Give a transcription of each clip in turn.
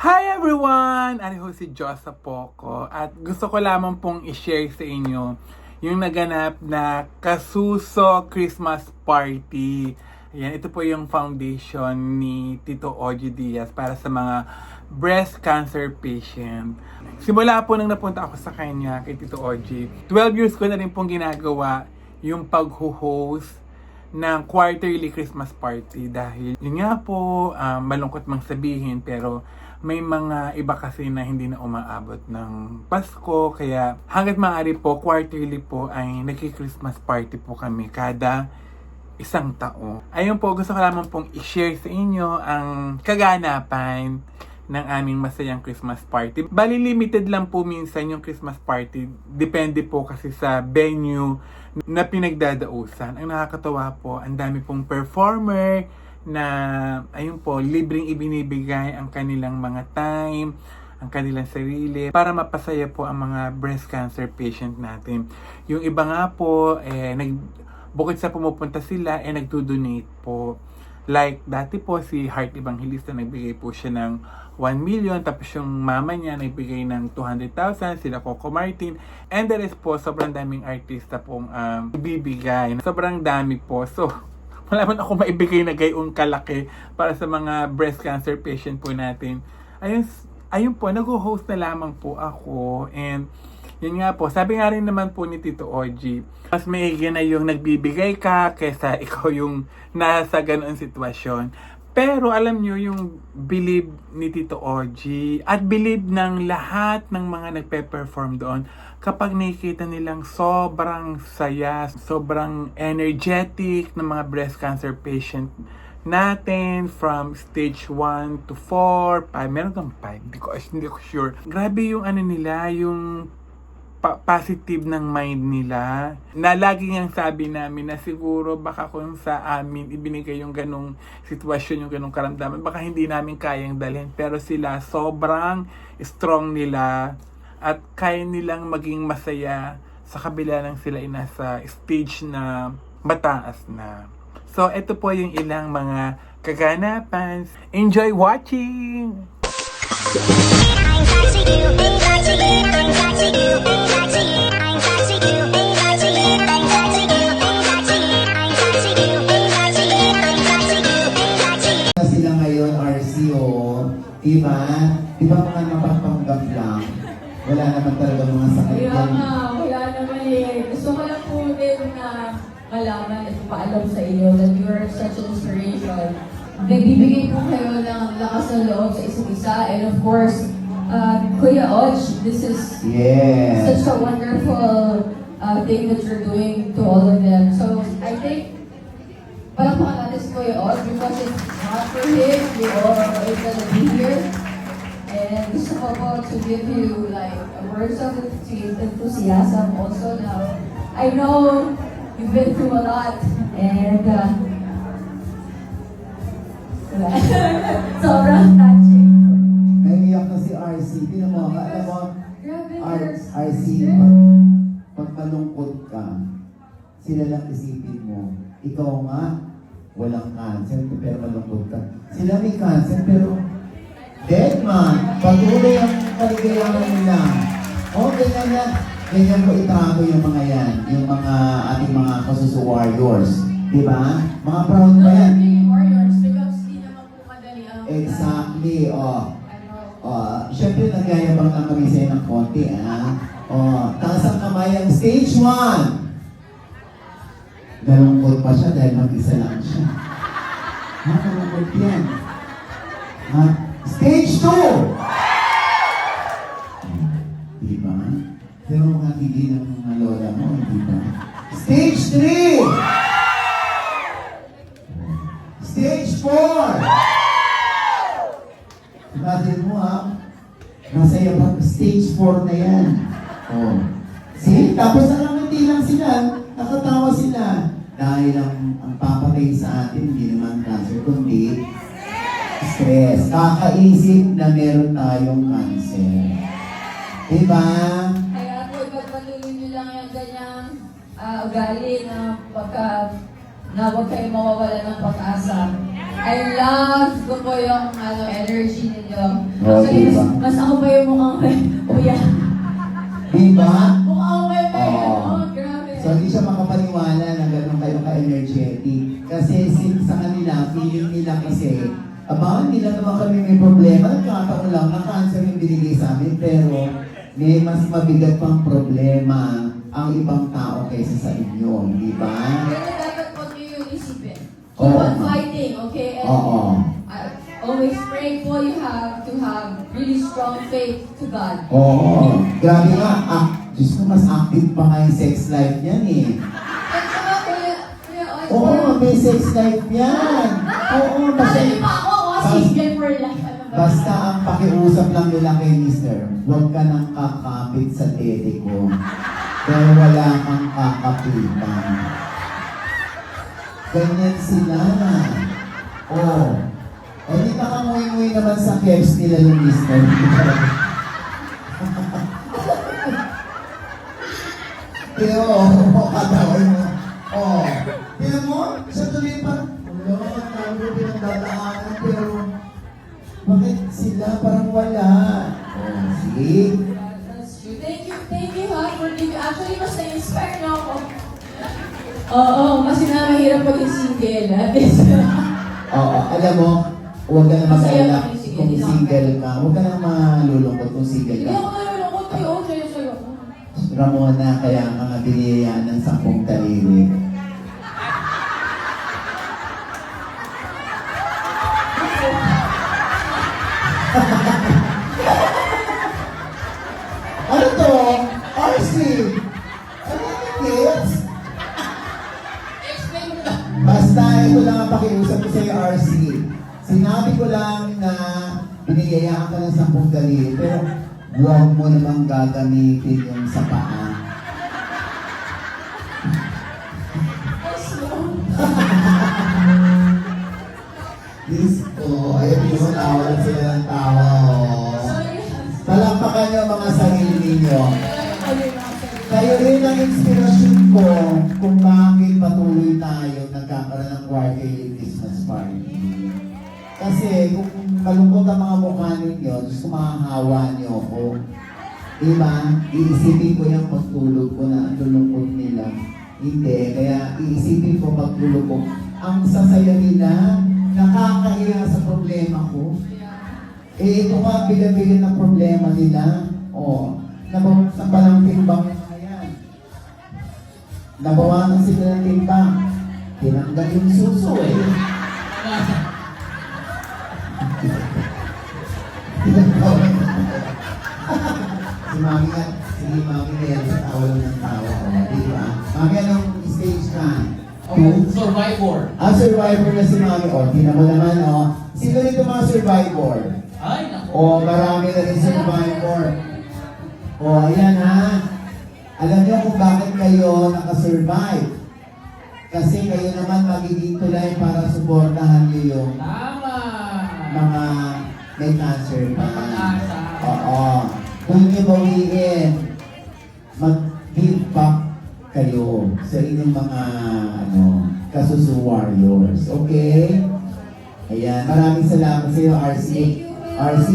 Hi everyone! Ano si Josa Poco at gusto ko lamang pong i-share sa inyo yung naganap na Kasuso Christmas Party. Ayan, ito po yung foundation ni Tito Oji Diaz para sa mga breast cancer patient. Simula po nang napunta ako sa kanya kay Tito Oji, 12 years ko na rin pong ginagawa yung pag-host ng quarterly Christmas party dahil yun nga po, malungkot mang sabihin pero may mga iba kasi na hindi na umaabot ng Pasko kaya hanggat maaari po quarterly po ay nagki-Christmas party po kami kada isang taon. Ayun po, gusto ko lamang pong i-share sa inyo ang kaganapan ng aming masayang Christmas party. Bali limited lang po minsan yung Christmas party. Depende po kasi sa venue na pinagdadausan. Ang nakakatawa po, ang dami pong performer na ayun po, libreng ibinibigay ang kanilang mga time, ang kanilang sarili para mapasaya po ang mga breast cancer patient natin. Yung iba nga po, bukod sa pumupunta sila, nagdo-donate po. Like, dati po si Heart Evangelista, nagbigay po siya ng 1 million, tapos yung mama niya nagbigay ng 200,000, sila Coco Martin, and the rest po, sobrang daming artista pong bibigay. Sobrang dami po. So, wala man ako maibigay na gayong kalaki para sa mga breast cancer patient po natin. Ayun po, nag-host na lamang po ako, and yun nga po, sabi nga rin naman po ni Tito Oji, mas maigi na yung nagbibigay ka kaysa ikaw yung nasa ganoon sitwasyon. Pero alam nyo, yung believe ni Tito Oji at believe ng lahat ng mga nagpe-perform doon, kapag nakikita nilang sobrang saya, sobrang energetic ng mga breast cancer patient natin from stage 1 to 4, 5, meron kang 5, hindi ko sure. Grabe yung nila, yung positive ng mind nila, na lagi niyang sabi namin na siguro baka kung sa amin ibinigay yung ganong sitwasyon, yung ganong karamdaman, baka hindi namin kayang dalhin, pero sila sobrang strong nila at kaya nilang maging masaya sa kabila ng sila ay nasa stage na mataas na. So ito po yung ilang mga kaganapan. Enjoy watching! Sila ngayon, RCO, diba? Diba mga napagpanggap lang? Wala naman talaga mga sakit Kaya yan. nga, wala naman eh. Gusto ko lang po din na malaman at paalam sa inyo that you are such an inspiration. Nagbibigay po kayo ng lakas ng loob sa isa't isa. And of course, Kuya Oj, this is such a wonderful thing that you're doing to all of them. So I think, palakpakan natin si Kuya Oj because it's not for him, we all are gonna be here. And gusto ko po to give you like a words of enthusiasm also now. I know you've been through a lot and sobrang touching. Naiiyak na si RC. Tingnan mo, alam mo, Grabe, RC, pag malungkot ka, sila lang isipin mo, ikaw nga, walang cancer, pero malungkot ka. Sila may cancer, pero dead man, patuloy ang kaligayahan nila. Ganyan ko itrato yung mga yan, yung mga ating mga Kasuso warriors. Diba? Mga proud ba yan? warriors because hindi naman po madali ang Exactly, syempre nagyayabang lang kami sa'yo ng konti, taas ang kamay ang stage 1. Nalungkot pa siya dahil mag-isa lang siya. Nalungkot yan. Stage 2! Diba? Pero makakigil ng mga lola mo, diba? Stage 3! Stage 4! Imagine mo masaya pa, stage 4 na yan. See? Tapos nakangiti lang sila, nakatawa sila. Dahil ang papatay sa atin, hindi naman cancer, kundi stress. Kakaisip na meron tayong cancer. Diba? Kaya po, ipagpatuloy nyo lang yung ganyang ugali na pagka na huwag kayong mawawala ng pag-asa. I love ko po yung energy ninyo. Oh, Actually, diba? mas ako pa yung mukhang kuya. Diba? Mukha ako pa yung Oo. oh, grabe. So, hindi siya makapaniwala na gano'n kayo ka-energetic. Kasi sa kanila, feeling nila kasi, aba, hindi lang naman kami may problema. Nagkataon lang na cancer yung binigay sa amin. Pero, may mas mabigat pang problema ang ibang tao kaysa sa inyo. Di ba? Pero dapat po niyo yung isipin. Oo. Keep on fighting, okay? And Oo. always pray po you have to have really strong faith to God. Oo. Grabe nga. Diyos ko, mas active pa nga yung sex life niyan eh. At saka, Kuya Osborne, Oo, may sex life yan. Oo, basta, Sabi pa ako, single for life. Ano ba? basta ang pakiusap lang nila kay Mister, huwag ka nang kakapit sa tete ko. Pero wala kang kakapitan. Ganyan sila. Oo. O di nakamuwi-muwi naman sa caps nila yung Mister. Pero, katawin mo. Oh. Pero mo, sa tuloy parang, wala, tayo pinagdadaanan, pero, bakit sila parang wala? Oh, sige. That's true. Thank you ha, for giving. Actually, mas na-inspire na ako. Oo, kasi na mahirap maging single. Oo, alam mo, huwag ka na Masaya mag-alala kami sige, kung di na- single ka. Huwag ka na malulungkot kung single Hindi ka. ako nalulungkot kayo. Sa'yo ako. Ramona, kaya ka nga biniyayaan ng 10 taliri. Ano to? RC! Ano yung kids? Explain mo na. Basta ito lang ang pakiusap ko sa'yo, RC. Sinabi ko lang na biniyayaan ka ng 10 daliri, pero huwag mo namang gagamitin yung sa paa. Diyos ko, ayun yung tawa na sila ng tawa. Oh. Sorry. Palakpakan niyo ang mga sarili ninyo. Sorry. Kayo rin ang inspirasyon ko kung bakit patuloy tayo nagkakaroon ng quarterly Christmas party. Kasi kung malungkot ang mga mukha ninyo, gusto mahahawa niyo ako. Diba? Iisipin ko yung pagtulog ko na ang lulungkot nila. Hindi, kaya iisipin ko pagtulog ko. Ang sasaya nila, nakakahiya sa problema ko. Eh, ito nga, bilang-bilang ng problema nila. O, nabawasan pa ng timbang na yan. Nabawasan sila ng timbang. Tinanggal yung suso eh. Si Mami nga, sige Mami na yan, tawa lang ng tawa. O, di ba? Mami, anong stage ka? Survivor. Survivor na si Mami. O, tingnan mo naman, o. Sino rito mga survivor? Ay, naku. O, marami na rin survivor. O, ayan ha. Alam niyo kung bakit kayo nakasurvive. Kasi kayo naman magiging tulay para suportahan niyo yung Tama. mga may cancer pa. Pag-asa. Oo. Kung niyo bawiin, mag-give back kayo sa inyong mga kasusu warriors. Okay? Ayan. Maraming salamat sa iyo, RC. RC,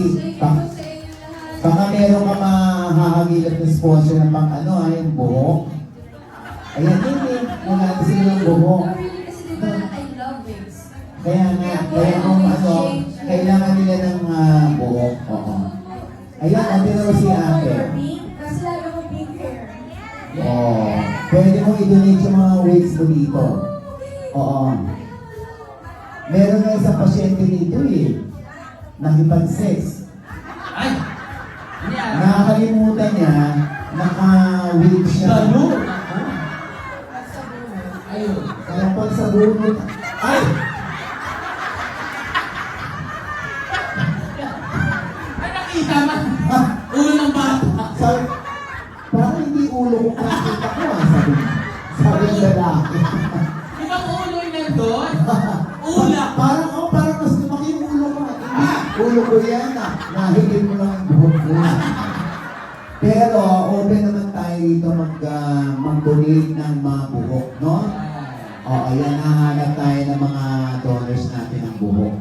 baka meron ka mahahagilap na sponsor ng pang yung buhok. Ayan, hindi. Wala na sila ng buhok. No, really, kasi diba, I love wigs. Kaya nga, kaya kung kailangan nila ng buhok. Oo. Ayan, ate na si ate. Pink, kasi lalo mo pink hair. Oo. Pwede mong i-donate yung mga wigs mo dito. Oo. Meron na isang pasyente dito eh. Nakipag-sex. Ay! Ano yan? Nakakalimutan niya, naka-wig siya. Lalo? Naku. Ayun. Kaya pag sa bunot, ay! Ay, nakita man. Ah! Ulo ng bata. Sabi, parang hindi ulo ko nakita ko sabi ng lalaki. Di ba ulo yung nandun? Ula. Parang mas lumaki yung ulo ko. Hindi, ulo ko yan nahigit mo lang yung buhok ko. Pero, open naman tayo dito mag-donate ng mga buhok, no? Oo, yan, hahanap tayo ng mga donors natin ng buhok.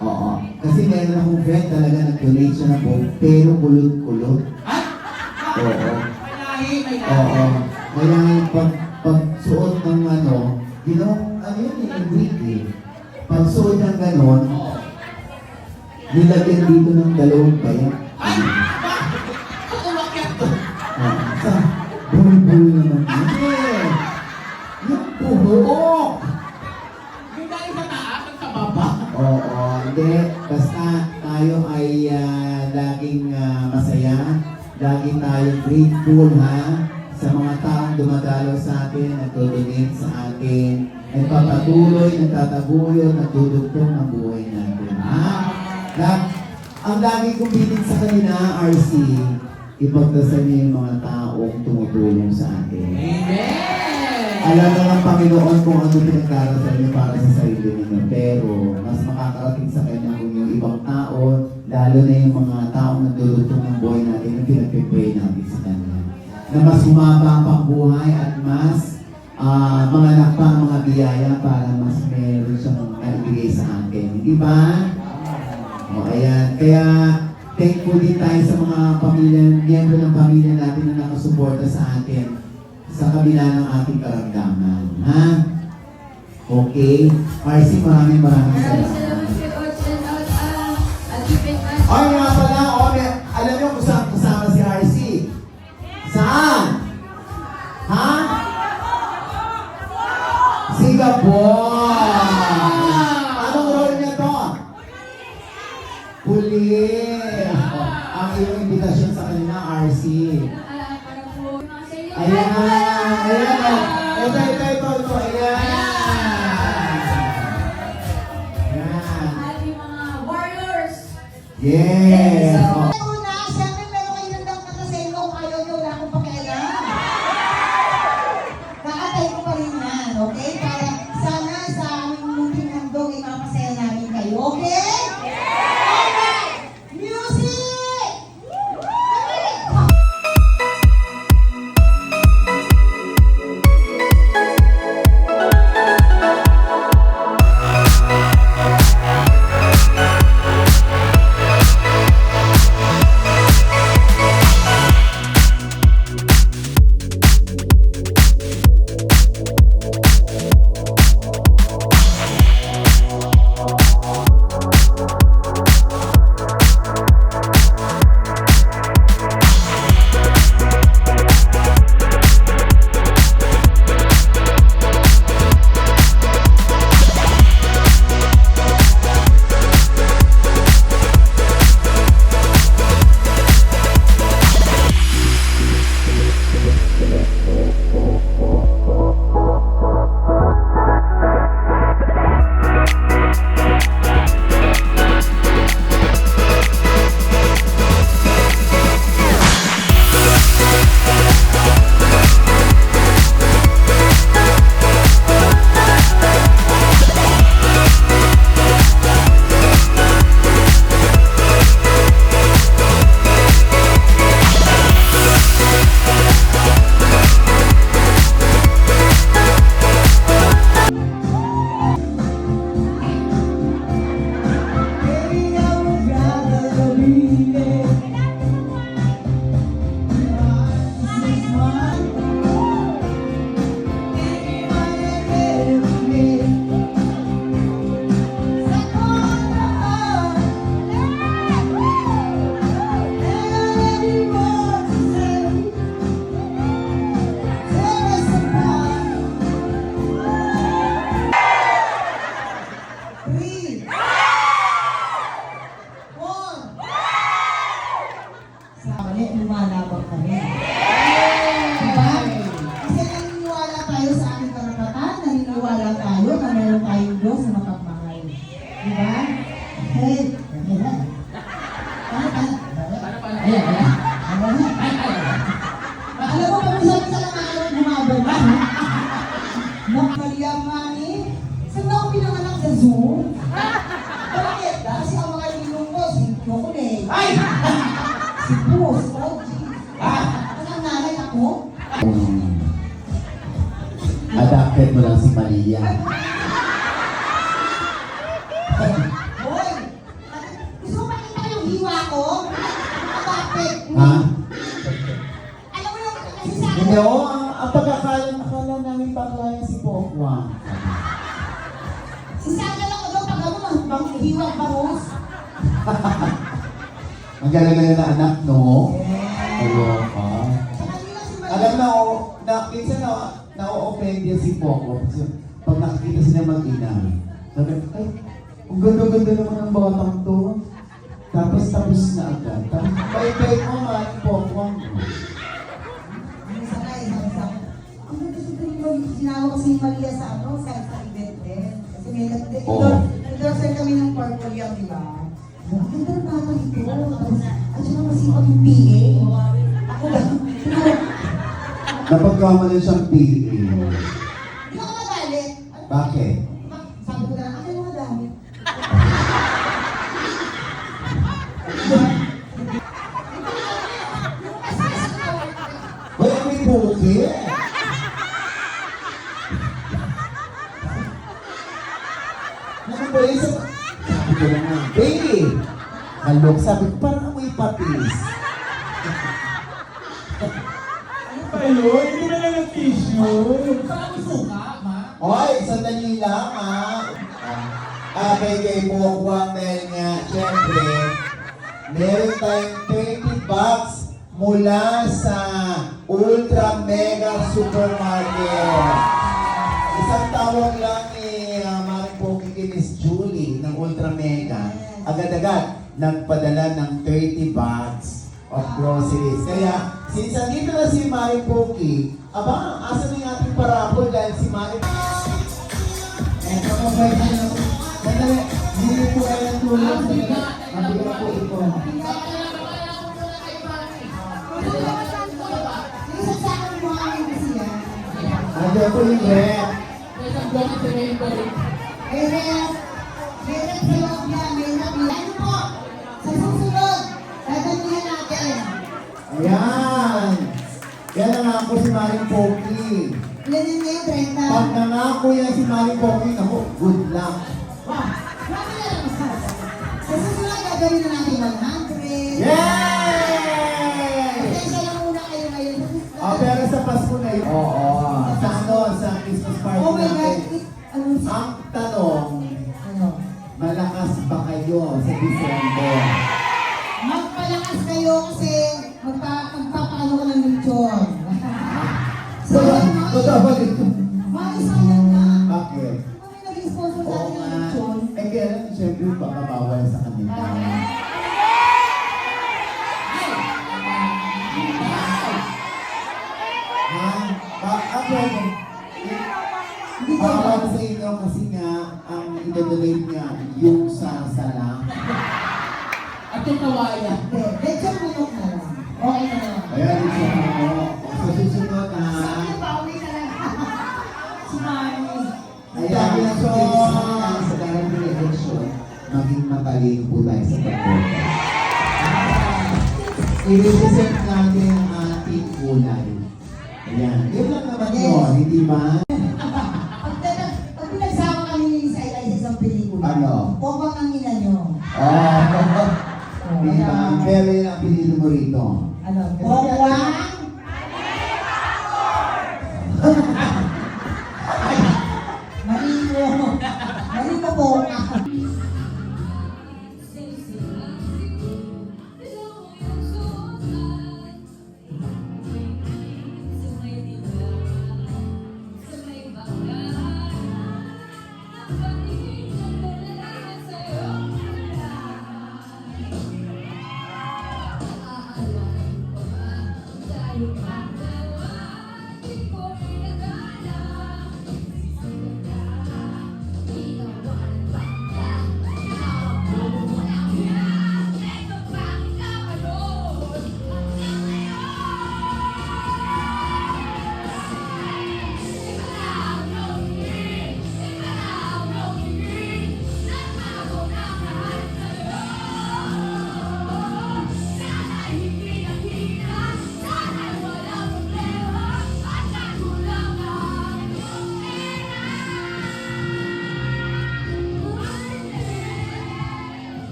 Oo. Kasi meron akong friend talaga nag-donate siya ng buhok, pero kulot-kulot. Ay! Oo. May lahi, may lahi. Oo. Kaya yung pagsuot ng ano yun wig eh. Pagsuot ng ganon, Oo. nilagyan dito ng dalawang bayak. Ay! Bakit umakyat to? Sa bulbul naman yun. Yung buhok. Yung galing sa taas at sa baba. Oo, hindi. Basta tayo ay laging masaya. Lagi tayong grateful ha sa mga taong dumadalo sa atin, nagtutulong sa atin, nagpapatuloy, nagtataguyod, nagdudugtong ng buhay natin. Ha? Ang lagi kong bitin sa kanila, RC, ipagdasal niyo yung mga taong tumutulong sa atin. Amen! Alam na ng Panginoon kung ano pinagdarasal niyo para sa sarili ninyo. Pero mas makakarating sa Kanya kung yung ibang tao, lalo na yung mga taong nagdudugtong ng buhay natin, yung pinagpipray natin sa Kanya. Na mas humaba pang buhay at mas manganak pa ang mga biyaya para mas meron siyang maibigay sa atin. Di ba? O, ayan. Kaya, thankful din tayo sa mga pamilya, miyembro ng pamilya natin na nakasuporta sa atin sa kabila ng ating karamdaman. Ha? Okay? RC, maraming Maraming salamat. salamat kay Coach and Ate Pet. Ay, nga pala, alam niyo kung saan kasama si RC? Saan? Ha? Singapore! Anong role niya to? Pulis! Ang iyong imbitasyon sa kanila, RC. Para po sa inyo. Ayan! Ayan! Ito, ayan! Ayan! Ating mga warriors. Yes! Oh. Una, siyempre meron kayo ng dangkal na sa inyo kung ayaw nyo, wala akong pakialam. Kakatay ko pa rin yan, okay? Para sana sa aming munting handog, ipapasaya namin kayo, okay? Alright! Music! Lumalabang kami. Diba? Kasi naniniwala tayo sa aming karapatan, naniniwala tayo na meron tayong Diyos na mapagmahal. Diba? Hey, ayan. Ayan, ayan. Alam mo, pag isa-isa lang ayaw gumaban ba? Maria Mani, saan na ako pinanganak sa Zoom? Bakit? Kasi ang mga ilong ko, si Chocolate. Ay! Si Puss, OG. Ang nanay ako? Adapted Kapit mo lang si Maria. Hoy! Gusto mo makita yung hiwa ko? Bakit? Ha? Alam mo yung kasi sa Hindi, oh, ang akala namin bakla yan si Pokwang. Sisakal ako daw pag ano, hiwa bangus. Ang galing na anak, no? Yeah. Ayoko ka. Sa kanila si Maria. Alam na, minsan na-offend yan si Poco. Kasi pag nakikita sila mag-ina, sabi, ay, ang ganda-ganda naman ng batang to. Tapos na agad. Tapos, bait-bait mo man, Poco. Ang gusto ko yung sinawa ko si Maria sa ano, sa event din. Kasi may Oo. nag-endorser kami ng purple yung, di ba? Ang ganda ng bata ito. At saka masipag yung PA. Ako lang. Napagkamalan siyang PA. Hindi ako magalit. Bakit? Sabi ko na, ano yung mga damit? Wala may buki. Naku ba yun sa... Sabi ko naman, baby! Halok, sabi ko, parang amoy patis. Ano pa yun? Hindi na lang ang tissue. Saan ang suka, ma? Oy, sandali lang kay Pokwang dahil nga, syempre, meron tayong 30 bucks mula sa Ultra Mega Supermarket. Isang tawag lang ni Maring Poki kay Miss Julie ng Ultra Mega. Agad-agad, nagpadala ng 30 bags of groceries. Kaya, since andito na si Maring Poki, aba, asa na yung ating parapol dahil si Maring... Eto po ba yun? Sandali, hindi po kayo ng tulong. Mabigat po ito. Isa sa akin yung mga amin kasi yan. Ano po yung rep? May ref sa loob niya, may ref niya. Ano po? Sa susunod, dadamihan natin. Ayan! Yan ang ako si Maring Poki. Ilan yan ngayon, 30? Pag nangako yan si Maring Poki, ako, good luck. Grabe na lang sa susunod, gagawin na natin 100. Yay! Pasensya lang muna kayo ngayon. Pero sa Pasko na yun. Oo. Sa ano, sa Christmas party Oh my God. natin. Ano sa... Ang tanong, Ano? malakas ba kayo sa December? Magpalakas kayo kasi magpapaano ko ng lechon. Totoo ba dito? Maisayang na. Bakit? Kami naging sponsor sa Oo atin ng nga. lechon. Eh kaya, siyempre, baka bawal sa kanila. Ha? Bakit? Hindi ko Bawal sa inyo kasi nga, ang i-donate niya yung sa sala. At yung kawaya. Lechon manok na lang. Okay na lang. Ayan, ito mo. Sa susunod ha. Sabi pa, uwi na lang. Si Mami. Ayan, so, sa darating na election, maging matalino po tayo sa pagboto. I-represent natin ang ating kulay. Ayan. Yun lang naman Yes. yun, hindi ba? Pag pinagsama kami ni Lisa Ilay sa isang pelikula, Ano? Pobang ang ina nyo. Oh, di ba? Pero yun ang pinili mo rito. Ano? Pobang? Mali mo. Mali mo po.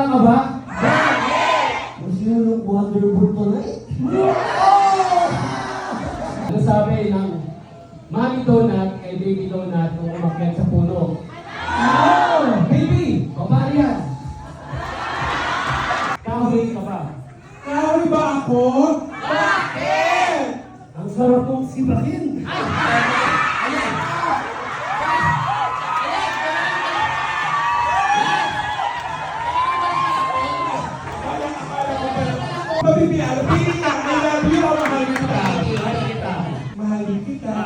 ka ba? Bakit? Mas yun yung wonderful tuloy. Ano sabi ng Mami Donut kay Baby Donut kung umakyat sa puno? Oh, baby! Baba yan! Kahoy ka ba? Kahoy ba ako? Bakit? Ang sarap mong sibahin! Pabibiyalo, pili ka. I love you o mahal kita? Mahal kita! Mahal kita.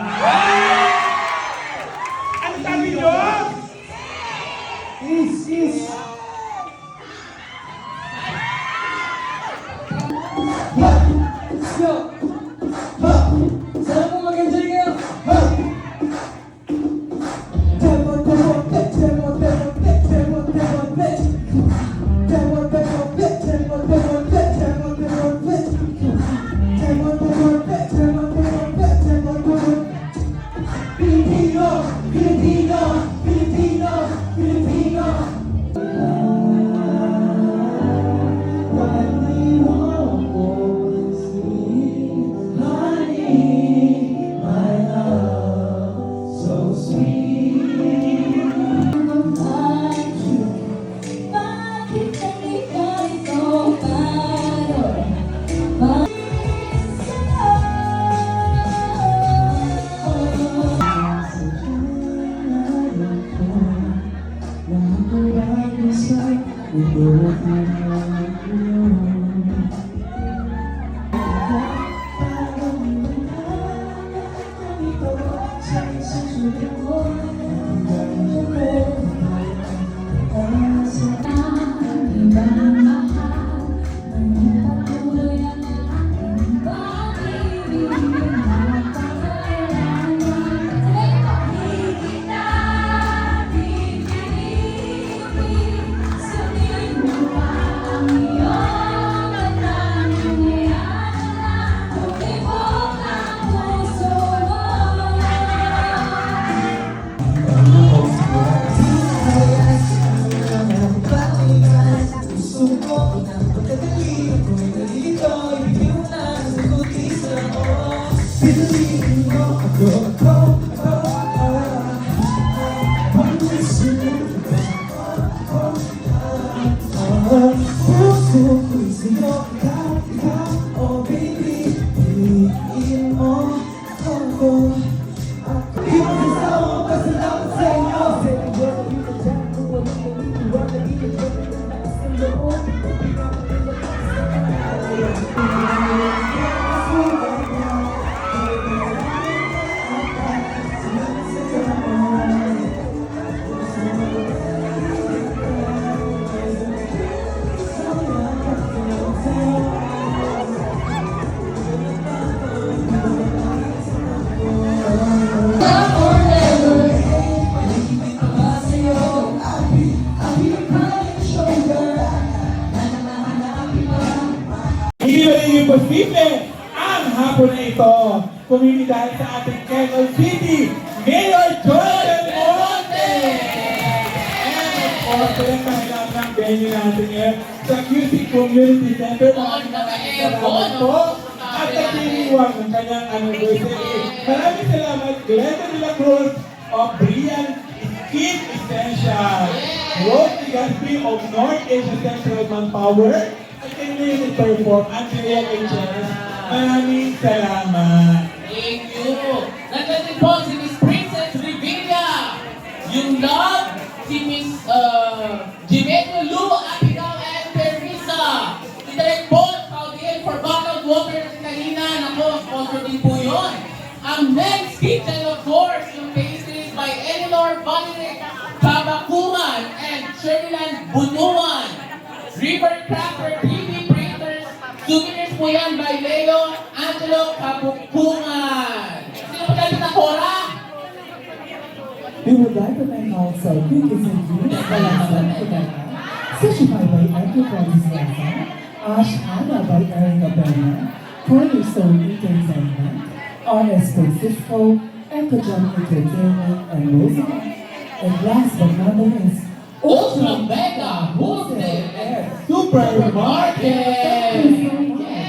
Ano sabi nyo? Is! Yo! Sana po mag-enjoy kayo! Filipino! Filipino! Filipino! Filipino! What we want was sweet, honey, my love, so sweet. Bakit ganito ito parang Hindi magiging posible ang hapon na ito kung hindi dahil sa ating Quezon City Mayor Jordan Monte! And of course, pinagpahilang ng venue natin ngayon sa QC Community Center. Maraming salamat po at nagdiriwang ng kanyang anniversary. Maraming salamat, Glenda de la Cruz of Brian Skin Essential, Rose Legaspi of North Asia Central Manpower, at kanyang perform at kanyang HMS. Maraming salamat. Thank you. Nandiyan din po si Miss Princess Revilla. Yung love, si Miss Jimeno Lu, Abigail, and Teresa. Si Direk Paul, Paudiel for bottled water na kanina. Nako, sponsor din po yun. Ang next kitchen, of course, yung pastries by Eleanor Valerie Kabakuman and Sherryland Bunuan. River Cracker TV Printers, souvenirs po yan by Leo Angelo Kabukungan. Sino po tayo na Cora? We would like to thank also Cookies and Dreams, Collection, Quebec, Certified by Enterprises Plaza, Ash Hana by Erica Berna, Cornerstone Entertainment, RS Francisco, Ecojump Entertainment, and Roosevelt. And last but not least, Ultra Mega Wholesale super much!